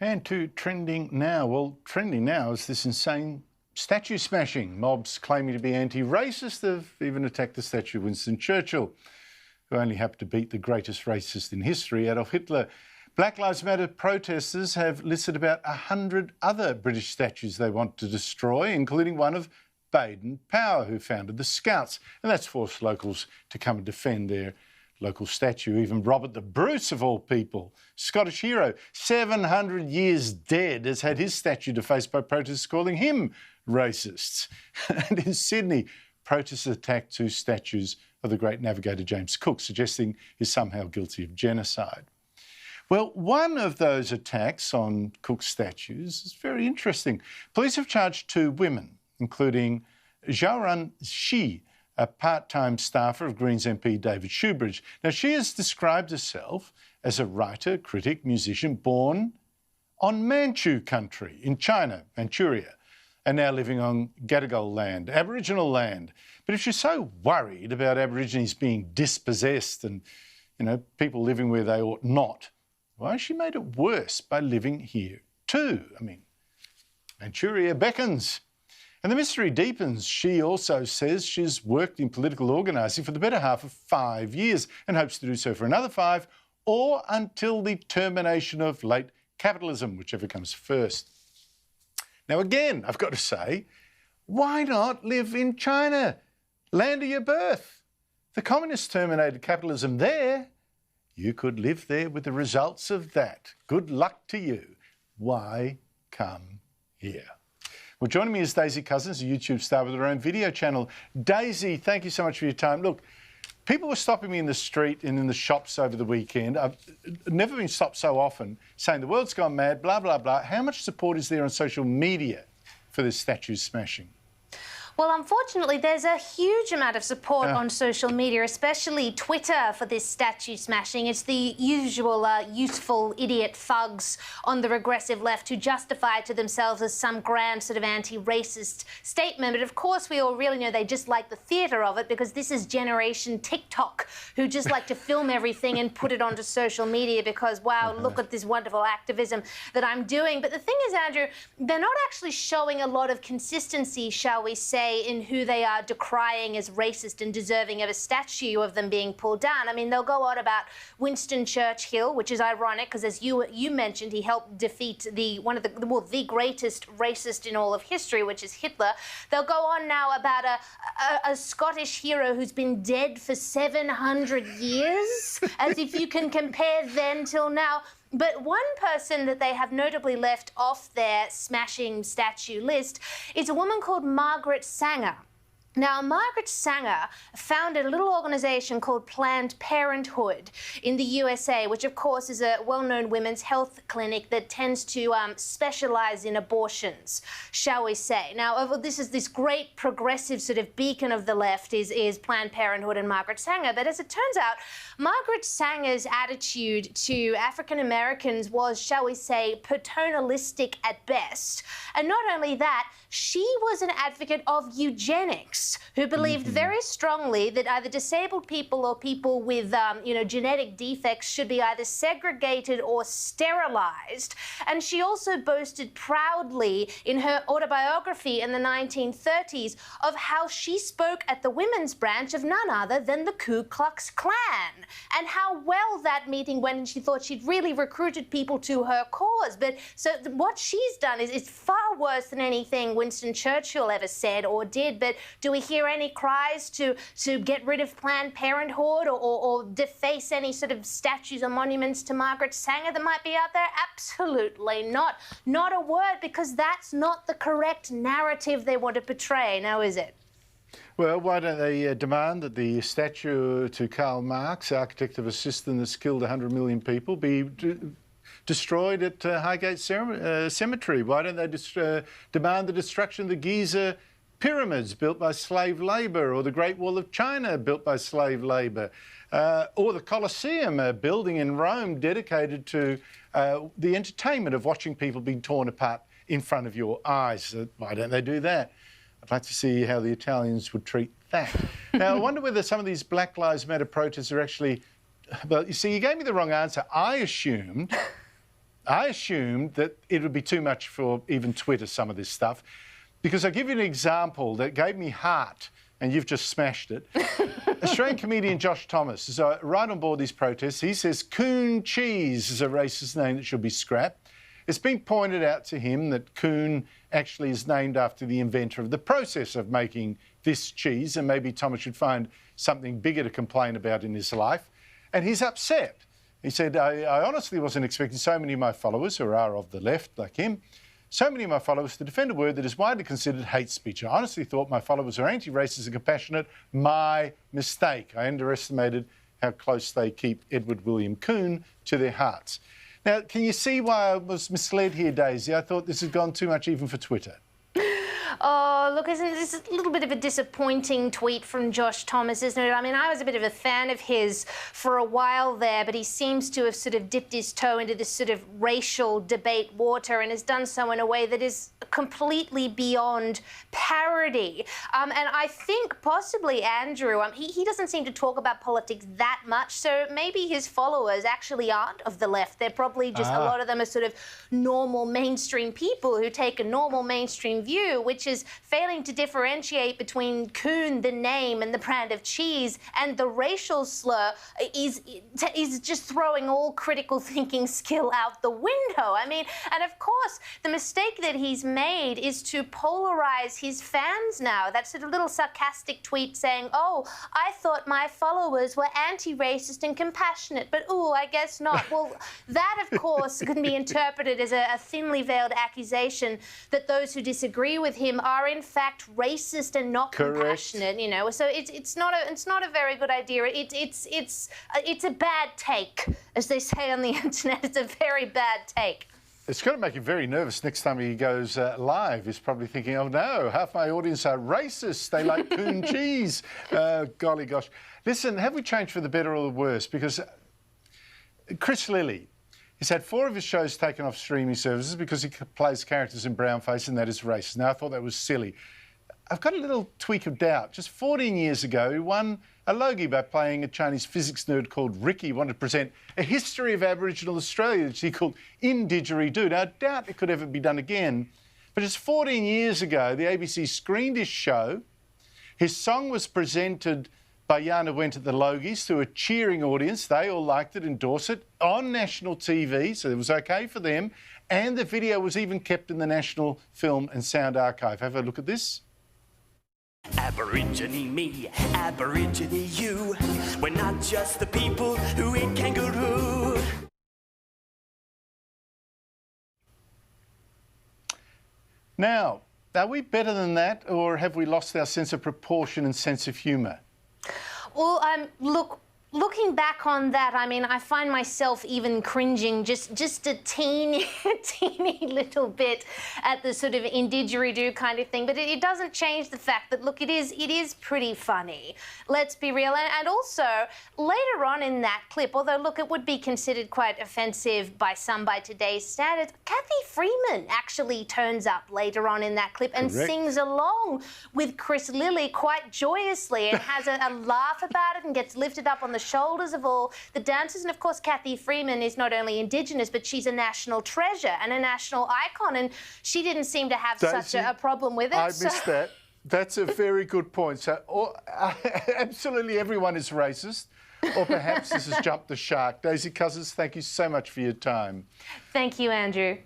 And to trending now. Well, trending now is this insane statue smashing. Mobs claiming to be anti-racist have even attacked the statue of Winston Churchill, who only happened to beat the greatest racist in history, Adolf Hitler. Black Lives Matter protesters have listed about 100 other British statues they want to destroy, including one of Baden-Powell, who founded the Scouts. And that's forced locals to come and defend their local statue. Even Robert the Bruce, of all people, Scottish hero, 700 years dead, has had his statue defaced by protesters calling him racists. And in Sydney, protesters attacked two statues of the great navigator James Cook, suggesting he's somehow guilty of genocide. Well, one of those attacks on Cook's statues is very interesting. Police have charged two women, including Zhaoran Shi, a part-time staffer of Greens MP David Shoebridge. Now, she has described herself as a writer, critic, musician born on Manchu country in China, Manchuria, and now living on Gadigal land, Aboriginal land. But if she's so worried about Aborigines being dispossessed and, people living where they ought not, why has she made it worse by living here too? I mean, Manchuria beckons. And the mystery deepens. She also says she's worked in political organising for the better half of 5 years and hopes to do so for another 5 or until the termination of late capitalism, whichever comes first. Now, again, I've got to say, why not live in China, land of your birth? The communists terminated capitalism there. You could live there with the results of that. Good luck to you. Why come here? Well, joining me is Daisy Cousins, a YouTube star with her own video channel. Daisy, thank you so much for your time. Look, people were stopping me in the street and in the shops over the weekend. I've never been stopped so often, saying the world's gone mad, blah, blah, blah. How much support is there on social media for this statue smashing? Well, unfortunately, there's a huge amount of support on social media, especially Twitter, for this statue smashing. It's the usual useful idiot thugs on the regressive left who justify it to themselves as some grand sort of anti-racist statement. But of course, we all really know they just like the theatre of it, because this is Generation TikTok, who just like to film everything and put it onto social media because, wow, look at this wonderful activism that I'm doing. But the thing is, Andrew, they're not actually showing a lot of consistency, shall we say, in who they are decrying as racist and deserving of a statue of them being pulled down. I mean, they'll go on about Winston Churchill, which is ironic because, as you mentioned, he helped defeat the greatest racist in all of history, which is Hitler. They'll go on now about a Scottish hero who's been dead for 700 years, as if you can compare then till now. But one person that they have notably left off their smashing statue list is a woman called Margaret Sanger. Now, Margaret Sanger founded a little organisation called Planned Parenthood in the USA, which, of course, is a well-known women's health clinic that tends to specialise in abortions, shall we say. Now, this is this great progressive sort of beacon of the left is Planned Parenthood and Margaret Sanger. But as it turns out, Margaret Sanger's attitude to African Americans was, shall we say, paternalistic at best. And not only that, she was an advocate of eugenics, who believed very strongly that either disabled people or people with, genetic defects should be either segregated or sterilised. And she also boasted proudly in her autobiography in the 1930s of how she spoke at the women's branch of none other than the Ku Klux Klan, and how well that meeting went, and she thought she'd really recruited people to her cause. But so what she's done is far worse than anything Winston Churchill ever said or did. But do we hear any cries to get rid of Planned Parenthood or deface any sort of statues or monuments to Margaret Sanger that might be out there? Absolutely not. Not a word, because that's not the correct narrative they want to portray, now is it? Well, why don't they demand that the statue to Karl Marx, architect of a system that's killed 100 million people, be destroyed at Highgate Cemetery? Why don't they demand the destruction of the Giza pyramids built by slave labour, or the Great Wall of China built by slave labour, or the Colosseum, a building in Rome dedicated to the entertainment of watching people being torn apart in front of your eyes? Why don't they do that? I'd like to see how the Italians would treat that. Now, I wonder whether some of these Black Lives Matter protests are actually... Well, you see, you gave me the wrong answer. I assumed I assumed that it would be too much for even Twitter, some of this stuff, because I'll give you an example that gave me heart, and you've just smashed it. Australian comedian Josh Thomas is right on board these protests. He says coon cheese is a racist name that should be scrapped. It's been pointed out to him that coon actually is named after the inventor of the process of making this cheese, and maybe Thomas should find something bigger to complain about in his life. And he's upset. He said, I honestly wasn't expecting so many of my followers, who are of the left like him, so many of my followers to defend a word that is widely considered hate speech. I honestly thought my followers are anti-racist and compassionate. My mistake. I underestimated how close they keep Edward William Coon to their hearts. Now, can you see why I was misled here, Daisy? I thought this had gone too much even for Twitter. Oh, look, isn't this a little bit of a disappointing tweet from Josh Thomas, isn't it? I mean, I was a bit of a fan of his for a while there, but he seems to have sort of dipped his toe into this sort of racial debate water and has done so in a way that is completely beyond parody. And I think possibly Andrew, he doesn't seem to talk about politics that much, so maybe his followers actually aren't of the left. They're probably just, a lot of them are sort of normal mainstream people who take a normal mainstream view, which is failing to differentiate between coon, the name, and the brand of cheese, and the racial slur is just throwing all critical thinking skill out the window. I mean, and of course, the mistake that he's made is to polarize his fans now. That sort of little sarcastic tweet saying, oh, I thought my followers were anti-racist and compassionate, but ooh, I guess not. Well, that, of course, can be interpreted as a thinly veiled accusation that those who disagree with him are in fact racist and not compassionate. You know, so it's not a very good idea. It's a bad take, as they say on the internet. It's a very bad take. It's going to make him very nervous next time he goes live. He's probably thinking, oh no, half my audience are racist. They like coon cheese. Golly gosh. Listen, have we changed for the better or the worse? Because Chris Lilly, he's had 4 of his shows taken off streaming services because he plays characters in brownface, and that is racist. Now, I thought that was silly. I've got a little tweak of doubt. Just 14 years ago, he won a Logie by playing a Chinese physics nerd called Ricky. He wanted to present a history of Aboriginal Australia, which he called Indidgeridoo. Now, I doubt it could ever be done again. But just 14 years ago, the ABC screened his show. His song was presented by Yana Went at the Logies to a cheering audience. They all liked it, endorsed it, on national TV, so it was okay for them. And the video was even kept in the National Film and Sound Archive. Have a look at this. Aborigine me, Aborigine you. We're not just the people who eat kangaroo. Now, are we better than that, or have we lost our sense of proportion and sense of humour? Well, looking back on that, I mean, I find myself even cringing just a teeny little bit at the sort of indidgeridoo kind of thing. But it doesn't change the fact that, look, it is pretty funny. Let's be real. And also, later on in that clip, although, look, it would be considered quite offensive by some by today's standards, Kathy Freeman actually turns up later on in that clip and sings along with Chris Lilly quite joyously and has a laugh about it and gets lifted up on the shoulders of all the dancers. And of course, Kathy Freeman is not only Indigenous, but she's a national treasure and a national icon, and she didn't seem to have such a problem with it. I missed that. That's a very good point. So absolutely everyone is racist, or perhaps this has jumped the shark. Daisy Cousins, thank you so much for your time. Thank you, Andrew.